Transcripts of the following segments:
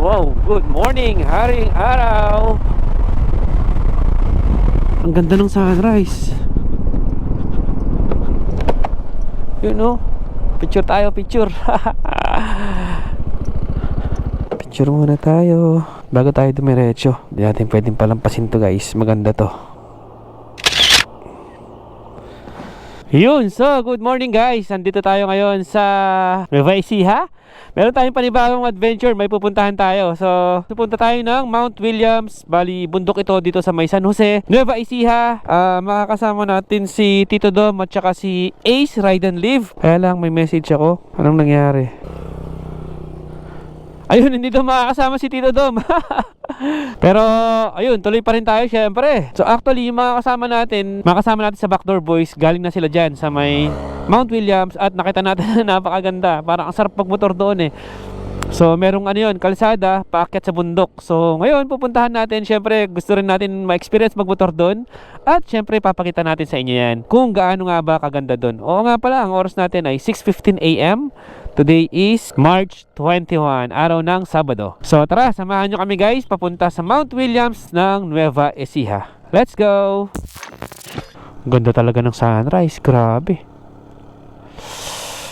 Wow, good morning, haring araw. Ang ganda ng sunrise. You know, picture tayo, picture. Picture muna tayo bago tayo dumiretso. Hindi natin pwedeng palampasin to guys. Maganda to. Yun, so good morning guys. Nandito tayo ngayon sa Nueva Ecija. Meron tayong panibagong adventure. May pupuntahan tayo. So pupunta tayo ng Mount Williams. Bali, bundok ito dito sa may San Jose, Nueva Ecija. Makakasama natin si Tito Dom at saka si Ace Ride and Live. Kaya lang may message ako. Anong nangyari? Ayun, hindi daw makakasama si Tito Dom. Pero ayun, tuloy pa rin tayo syempre. So actually yung makakasama natin sa Backdoor Boys. Galing na sila dyan sa may Mount Williams. At nakita natin na napakaganda. Parang ang sarap pagmotor doon eh. So merong ano yun, kalsada, paakyat sa bundok. So ngayon pupuntahan natin. Syempre gusto rin natin ma-experience magmotor doon. At syempre papakita natin sa inyo yan kung gaano nga ba kaganda doon. Oo nga pala, ang oras natin ay 6:15 AM. Today is March 21, araw ng Sabado. So tara, samahan nyo kami guys papunta sa Mount Williams ng Nueva Ecija. Let's go! Ganda talaga ng sunrise, grabe.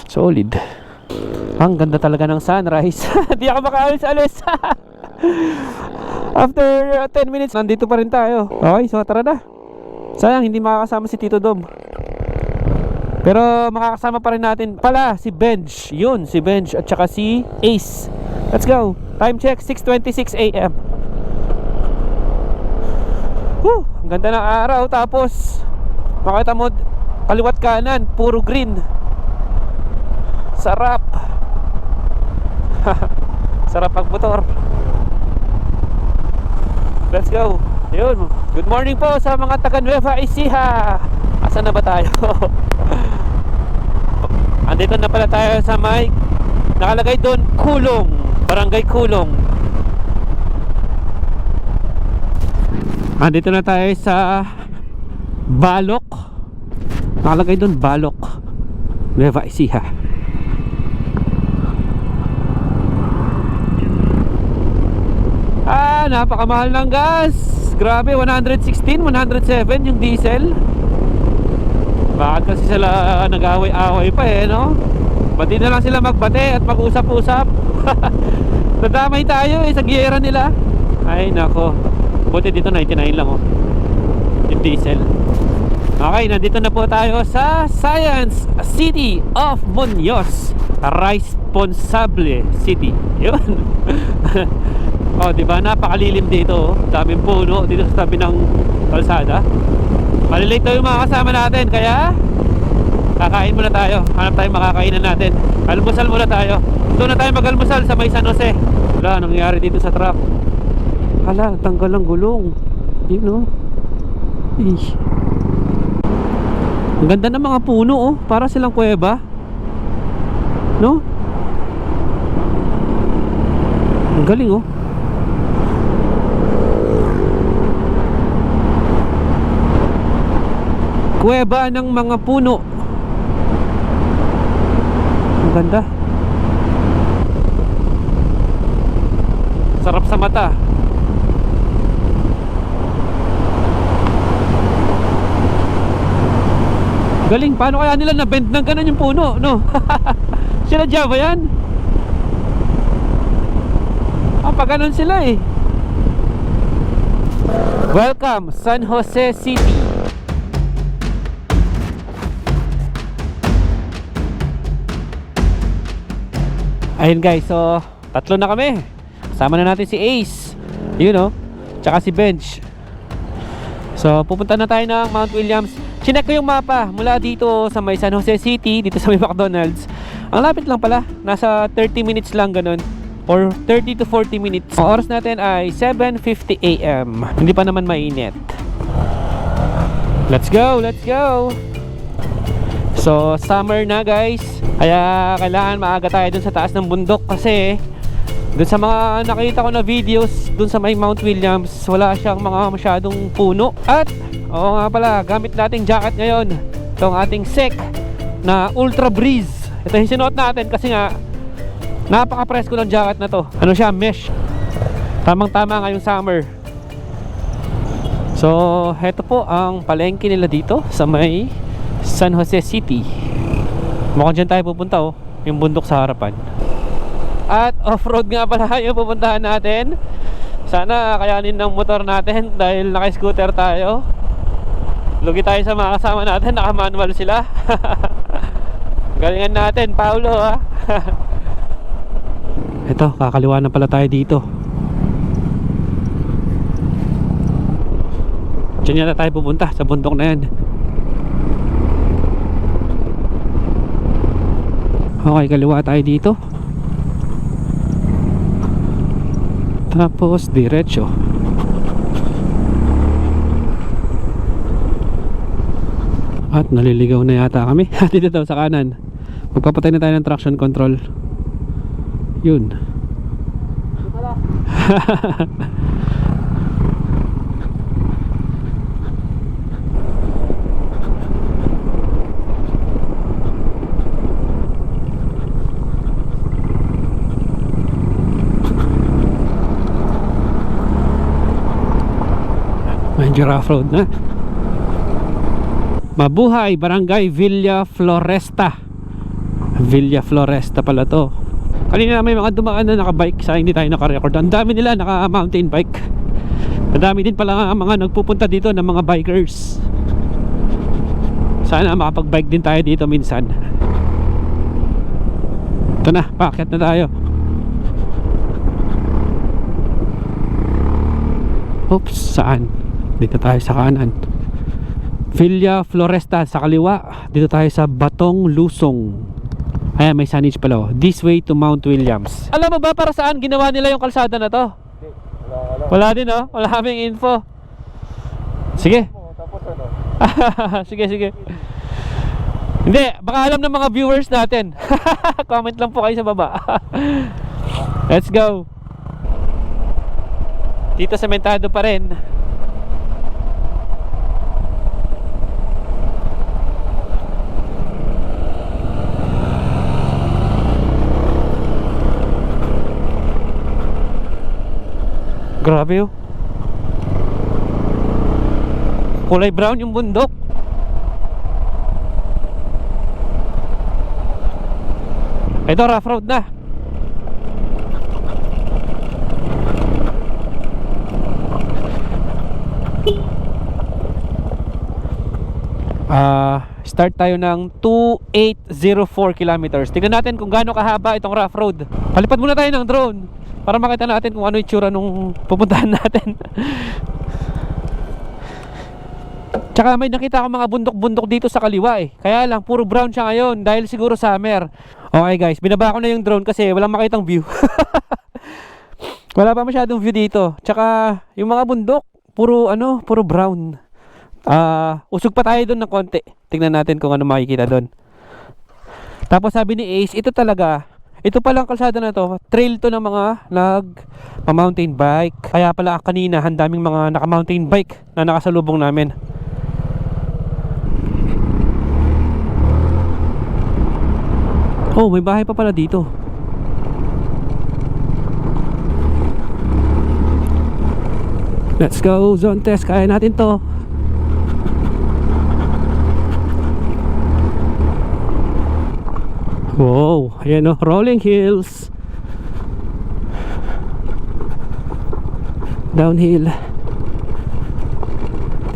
Solid. Ang ganda talaga ng sunrise. Di ako makaalis-alis. After 10 minutes, nandito pa rin tayo. Okay, so tara na. Sayang, hindi makakasama si Tito Dom. Pero makakasama pa rin natin pala si Benj. Yun, si Benj at saka si Ace. Let's go. Time check, 6:26 AM. Ang ganda ng araw. Tapos makita mo kaliwat kanan, puro green. Sarap. Sarap pagmotor. Let's go. Yun. Good morning po sa mga taga Nueva Ecija. Asan na ba tayo? Andito na pala tayo sa may nakalagay doon, Kulong, Barangay Kulong. Andito na tayo sa Balok. Nakalagay doon, Balok, Nueva Ecija. Napakamahal ng gas. Grabe, 116, 107 yung diesel. Bakit kasi sila nag-away-away pa eh, no? Bati na lang sila magbate at mag-usap-usap. Nadamay tayo eh sa giyera nila. Ay nako, buti dito 99 lang oh, yung diesel. Okay, nandito na po tayo sa Science City of Muñoz, Responsable City. Yun. Oh, di ba? Napakalilim dito oh. Daming puno dito sa tabi ng kalsada. Malilate daw yung mga kasama natin, kaya kakain muna tayo. Hanap tayo makakainan natin. Almusal muna tayo. Doon na tayo mag-almusal sa may San Jose. Wala, nangyari dito sa truck. Hala, tanggal ang gulong. You know? Ang ganda ng mga puno oh. Para silang kuweba, no? Ang galing oh. Kuweba ng mga puno. Ang ganda. Sarap sa mata. Galing, paano kaya nila na-bend ng ganun yung puno, no? Sila Java yan. Pag ganun sila eh. Welcome, San Jose City. Ayun guys, so tatlo na kami. Kasama na natin si Ace, you know, tsaka si Benj. So pupunta na tayo ng Mount Williams. Chinek ko yung mapa mula dito sa may San Jose City, dito sa may McDonald's. Ang lapit lang pala, nasa 30 minutes lang ganun, or 30 to 40 minutes. Ang oras natin ay 7:50 AM. Hindi pa naman mainit. Let's go, let's go. So summer na guys, kaya kailangan maaga tayo dun sa taas ng bundok. Kasi dun sa mga nakita ko na videos dun sa may Mount Williams, wala siyang mga masyadong puno. At oo nga pala, gamit nating jacket ngayon, itong ating SEC na Ultra Breeze. Ito yung sinuot natin kasi nga napaka-presko ng jacket na to. Ano siya, mesh. Tamang-tama ngayong summer. So, heto po ang palengke nila dito sa may San Jose City. Mukhang dyan tayo pupunta oh, yung bundok sa harapan. At off-road nga pala yung pupuntahan natin. Sana kayanin ng motor natin dahil naka-scooter tayo. Lugi tayo sa mga kasama natin, naka-manual sila. Galingan natin, Paulo ha. Ito, kakaliwa na pala tayo dito. Diyan yata tayo pupunta, sa bundok na yan. Okay, kaliwa tayo dito. Tapos diretso. At naliligaw na yata kami. Dito daw sa kanan. Magpapatay na tayo ng traction control. Yun. Medyo rough road na. Mabuhay, Barangay Villa Floresta. Villa Floresta pala to. Kanina may mga dumaan na nakabike, sa hindi tayo naka-record. Ang dami nila naka-mountain bike. Madami din pala mga nagpupunta dito ng mga bikers. Sana makapag-bike din tayo dito minsan. Ito na, paakyat na tayo. Oops, saan? Dito tayo sa kanan. Villa Floresta sa kaliwa. Dito tayo sa Batong Lusong. Ayan, may signage pala oh. This way to Mount Williams. Alam mo ba para saan ginawa nila yung kalsada na to? Wala din oh. Wala kaming info. Sige. Sige, sige. Hindi, baka alam ng mga viewers natin. Comment lang po kayo sa baba. Let's go. Dito sementado pa rin. Grabe oh. Kulay brown yung bundok. Ito rough road na. Start tayo ng 2804 kilometers. Tignan natin kung gaano kahaba itong rough road. Palipad muna tayo ng drone para makita natin kung ano yung tsura nung pupuntahan natin. Tsaka may nakita ako mga bundok-bundok dito sa kaliwa eh. Kaya lang puro brown siya ngayon dahil siguro summer. Okay guys, binaba ko na yung drone kasi walang makitang view. Wala pa masyadong view dito. Tsaka yung mga bundok puro puro brown. Usog pa tayo doon ng konti. Tingnan natin kung ano makikita doon. Tapos sabi ni Ace, ito palang kalsada na to, trail to ng mga nag-mountain bike. Kaya pala kanina ang daming mga naka-mountain bike na nakasalubong namin. Oh, may bahay pa pala dito. Let's go, zone test. Kaya natin to. Wow, ayan o, rolling hills. Downhill.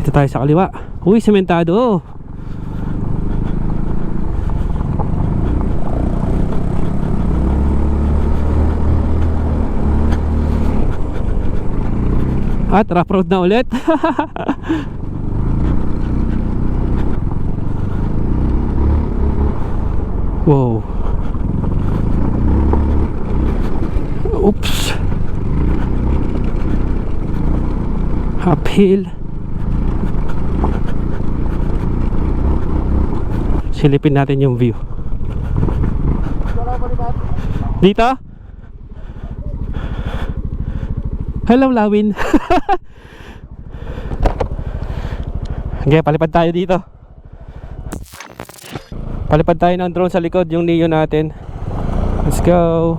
Dito tayo sa kaliwa. Uy, sementado. At rough road na ulit. Wow. Oops. Uphill. Silipin natin yung view. Dito? Hello, Lawin. Okay, palipad tayo dito. Palipad tayo ng drone sa likod, yung Neo natin. Let's go.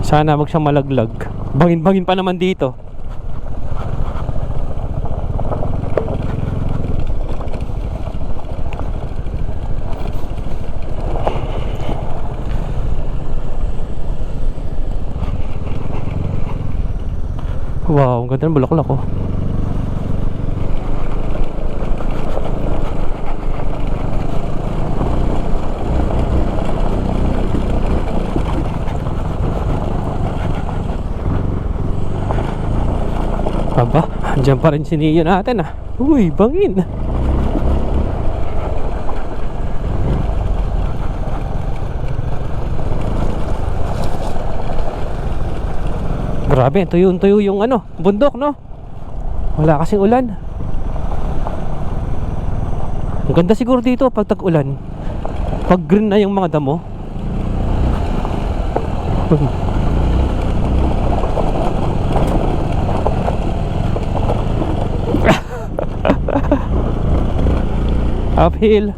Sana wag siyang malaglag. Bangin-bangin pa naman dito. Wow, ang ganda ng bulaklak oh. Aba, andyan pa rin si Neo natin ah. Uy, bangin. Grabe, tuyo yung ano, bundok no. Wala kasing ulan. Ang ganda siguro dito pag tag-ulan. Pag green na yung mga damo. Uphill.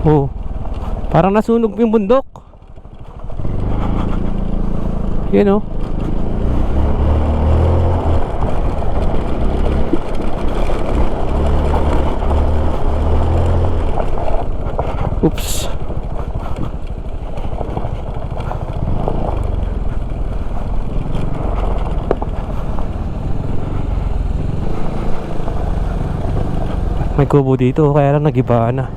Oh, parang nasunog yung bundok. Yan oh. Oops. May kubo dito kaya lang nagiba na.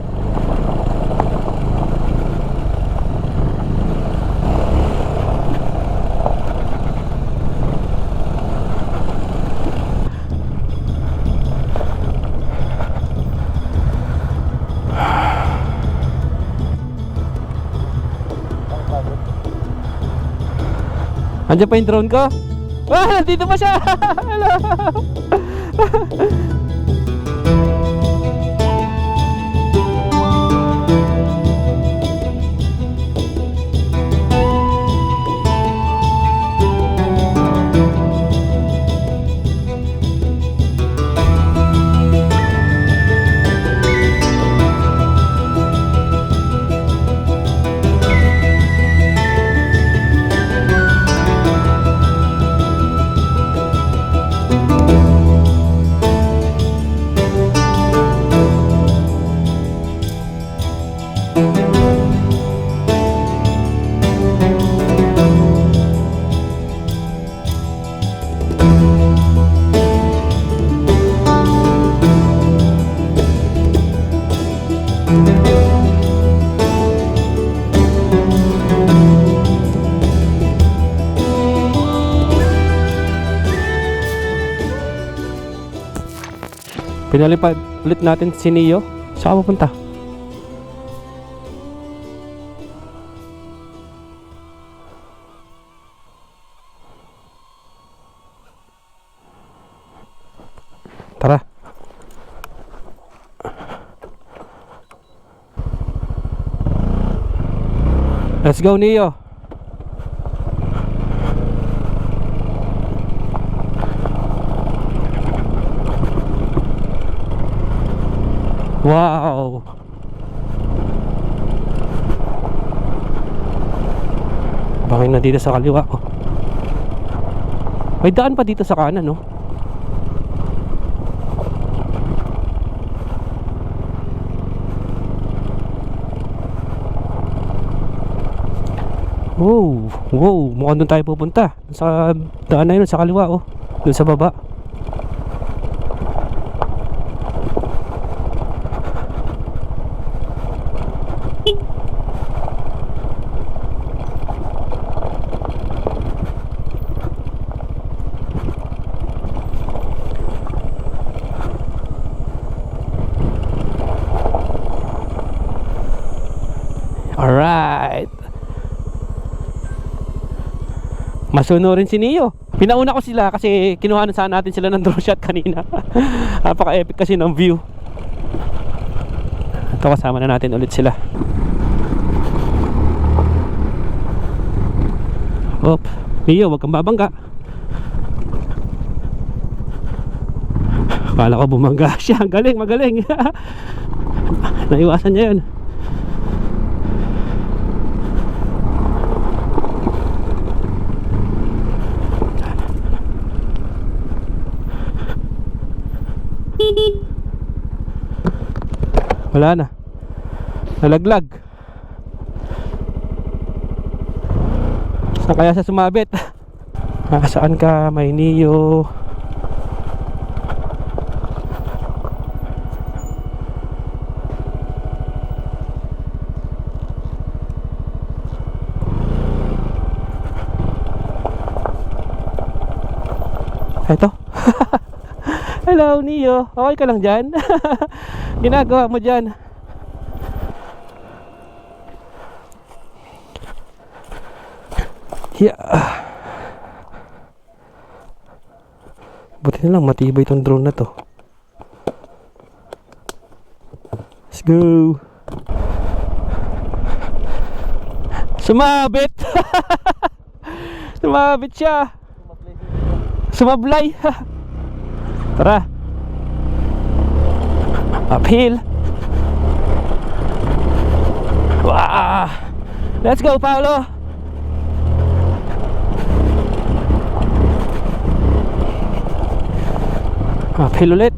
Andiyan pa yung drone ko? Ah, nandito pa siya! Hello! Pinalipad ulit natin si Neo. Saan ka pupunta? Tara. Let's go, Neo. Wow. Bangin na dito sa kaliwa ko. May daan pa dito sa kanan, no? Wow, wow, mukhang doon tayo pupunta. Sa daan na yun, sa kaliwa, oh. Doon sa baba. Alright. Masunurin si Neo. Pinauna ko sila kasi kinuha na sana natin sila ng drone shot kanina. Napaka-epic kasi ng view. Ito, kasama na natin ulit sila. Op, Neo, wag kang babangga. Akala ko bumangga siya. Galing, magaling. Naiwasan niya yun. Wala na. Nalaglag. Saan kaya siya sumabit? Saan ka, may Neo? Eto. Hello Neo, okay ka lang dyan? Ginagawa mo dyan? Yeah. Buti na lang matibay itong drone na to. Let's go. Sumabit. Sumabit siya. Sumablay. Tara. Uphill. Wow. Let's go, Paolo. Uphill ulit.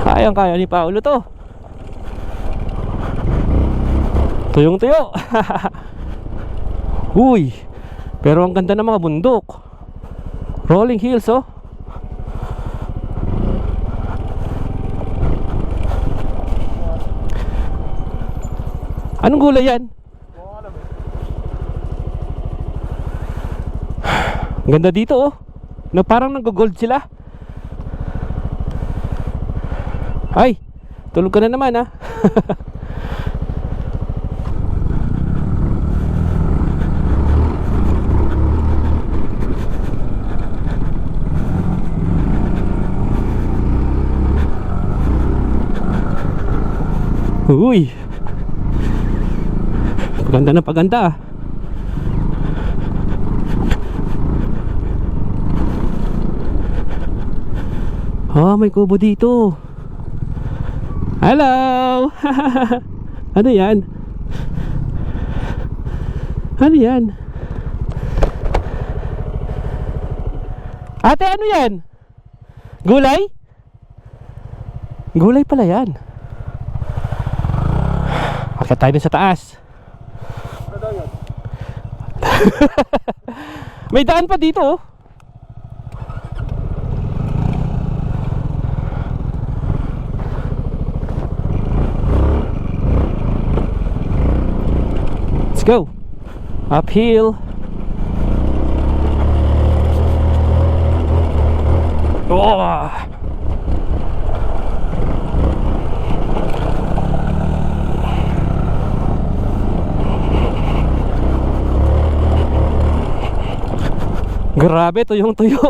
Kayang-kaya ni Paolo to. Tuyong-tuyo. Uy, pero ang ganda ng mga bundok. Rolling hills, oh. Anong gulay yan? Ang ganda dito, oh. Na parang nag-gold sila. Ay, tulog ka na naman, ha. Uy, paganda na paganda. Oh, may kubo dito. Hello. Ano yan? Ano yan? Ate, ano yan? Gulay? Gulay pala yan. Akit tayo sa taas. May daan pa dito, oh. Let's go. Uphill. Oh. Grabe, tuyong-tuyo.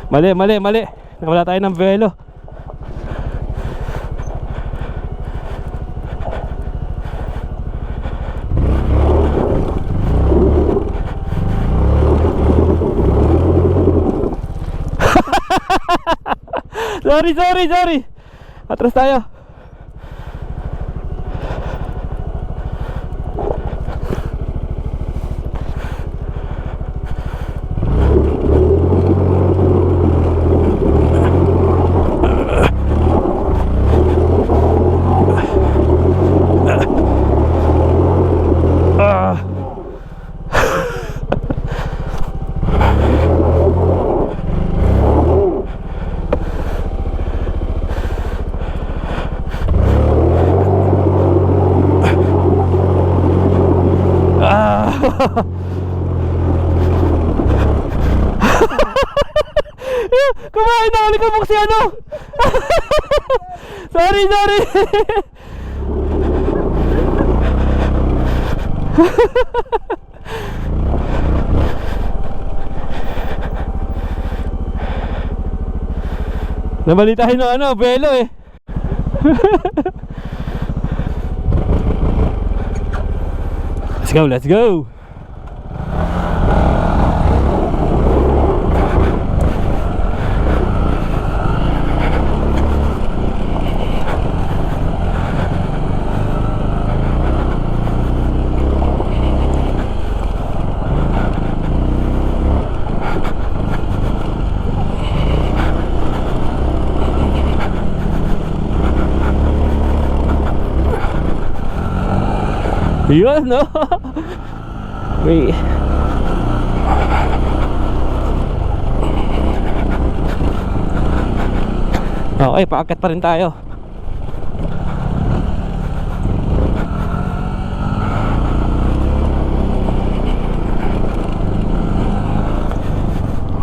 Mali, mali, mali. Nawala tayo ng velo. Sorry. Atras tayo. Kumain na alikabok si ano. Sorry. Nabalitahin ng ano, belo eh. Let's go. Yun, no? Wait. Okay, paakyat pa rin tayo.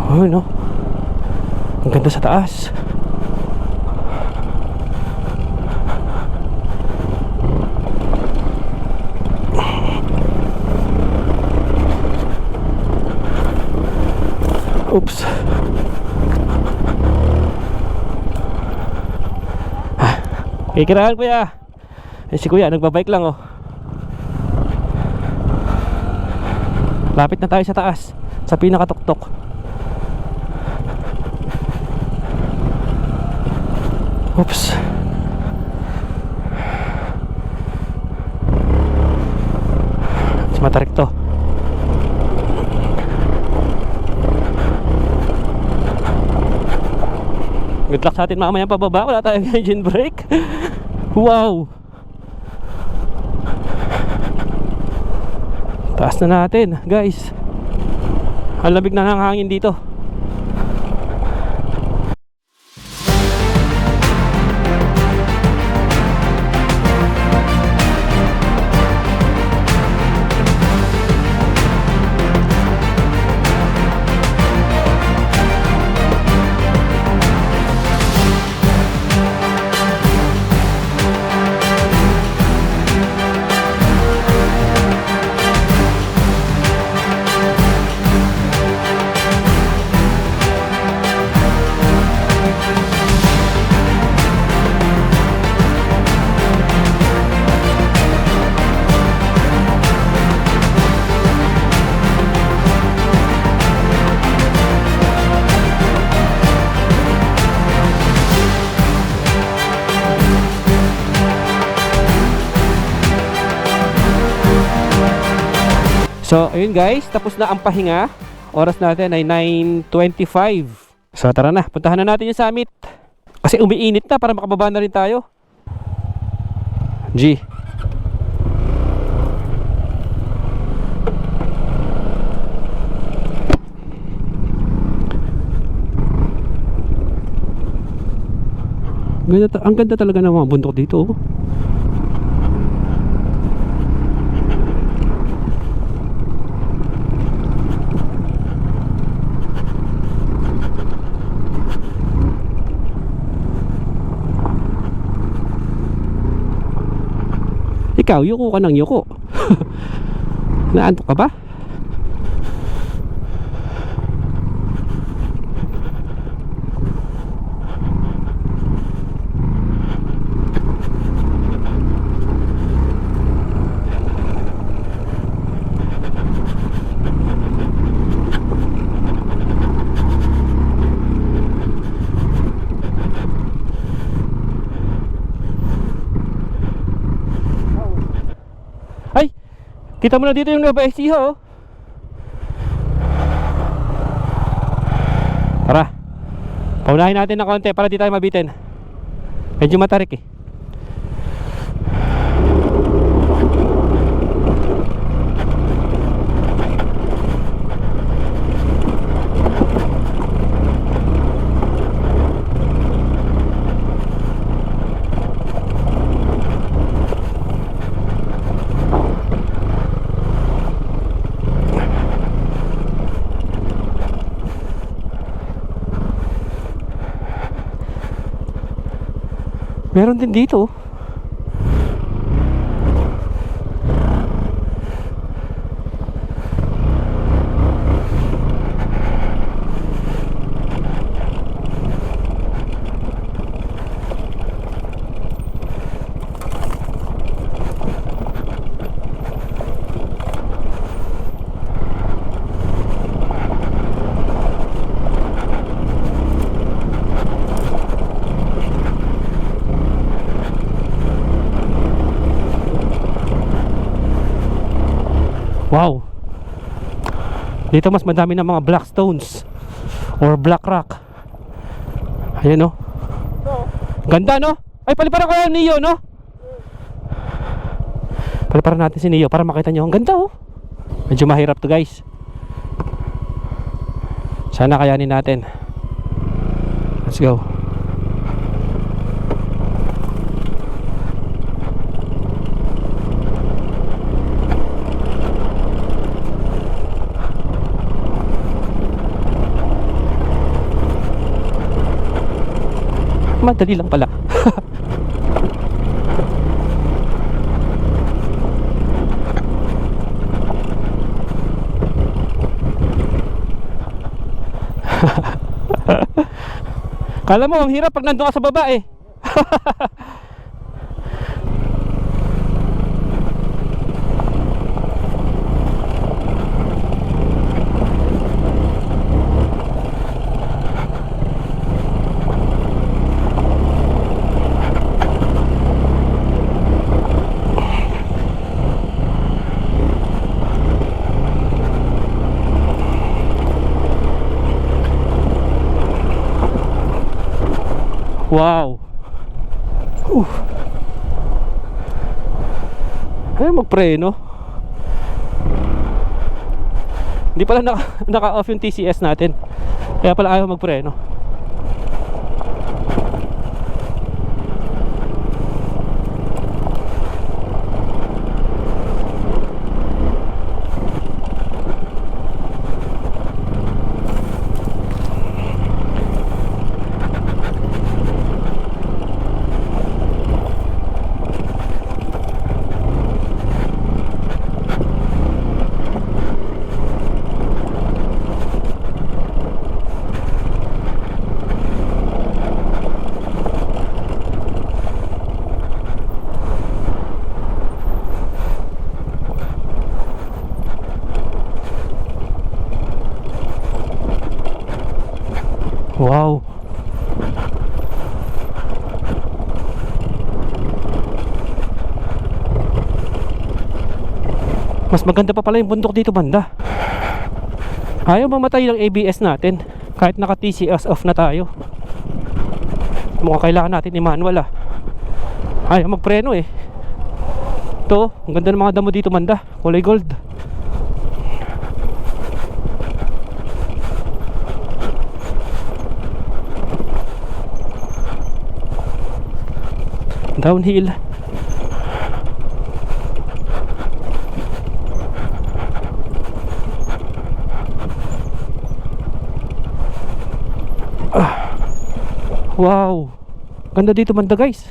Oh, no? Ang ganda sa taas. Oops. Kikirahan kuya. Si kuya nagbabike lang oh. Lapit na tayo sa taas, sa pinakatuktok. Oops. Matarik to. Good luck sa atin mamaya pababa. Wala tayong engine brake. Wow. Taas na natin guys. Ang lamig na ng hangin dito. So ayun guys, tapos na ang pahinga. Oras natin ay 9:25. So tara na, puntahan na natin yung summit. Kasi umiinit na, para makababa na rin tayo. G. Ang ganda talaga ng mga bundok dito. Ikaw, yuko ka ng yuko. Naantok ka ba? Ay! Kita mo na dito yung Nueva Ecija oh. Tara, paunahin natin na konti para di tayo mabitin. Medyo matarik eh. Meron din dito. Wow. Dito mas madami ng mga black stones or black rock. Ayan, oh. Ganda, no? Ay, paliparan ko yung Neo, no? Paliparan natin si Neo para makita nyo. Ang ganda, oh. Medyo mahirap to, guys. Sana kayanin natin. Let's go. Madali lang pala. Kala mo ang hirap pag nandun ka sa baba eh. Wow. Ayaw magpreno. Hindi pala naka-off yung TCS natin. Kaya pala ayaw magpreno. Wow. Mas maganda pa pala yung bundok dito banda. Ayaw mamatay ng ABS natin kahit naka TCS off na tayo. Mukhang kailangan natin i-manual ah. Ayaw magpreno eh. Ito, ang ganda ng mga damo dito banda. Kulay gold. Downhill. Wow. Ganda dito banda guys.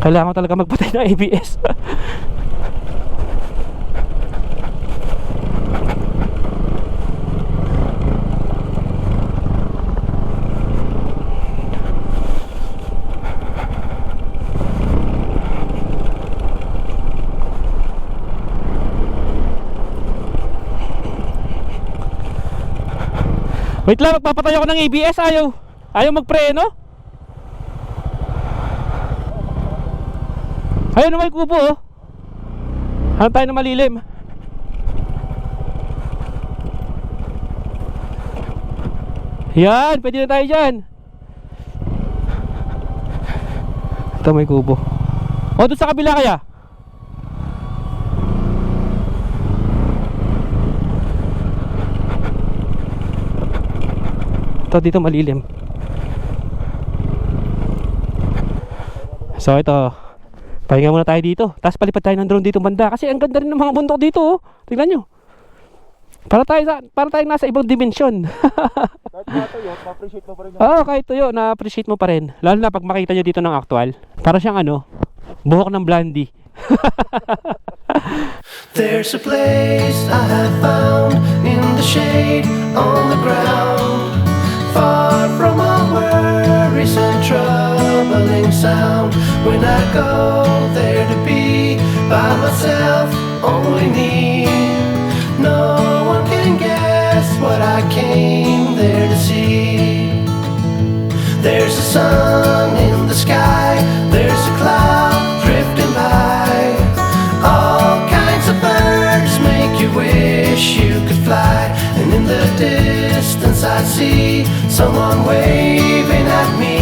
Kailangan ko talaga magpatay ng ABS. Wait lang, magpapatay ako ng ABS. Ayaw magpreno. Ayun na may kubo oh. Hanap tayo na malilim. Yan, pwede na tayo dyan. Ito may kubo. O doon sa kabila kaya. Ito dito malilim. So ito, pahinga muna tayo dito. Tapos palipad tayo ng drone dito banda. Kasi ang ganda rin ng mga bundok dito, oh. Tingnan nyo. Para tayo nasa ibang dimensyon. Kahit matayo, ma-appreciate mo pa rin. Oo, kahit tuyo, na-appreciate mo pa rin. Lalo na pag makita nyo dito ng actual. Para siyang ano, buhok ng blondie. There's a place I have found in the shade on the ground, far from all worries and troubling sound. When I go there to be by myself, only me. No one can guess what I came there to see. There's a sun in the sky, there's a cloud drifting by. All kinds of birds make you wish you could fly. And in the distance I see someone waving at me.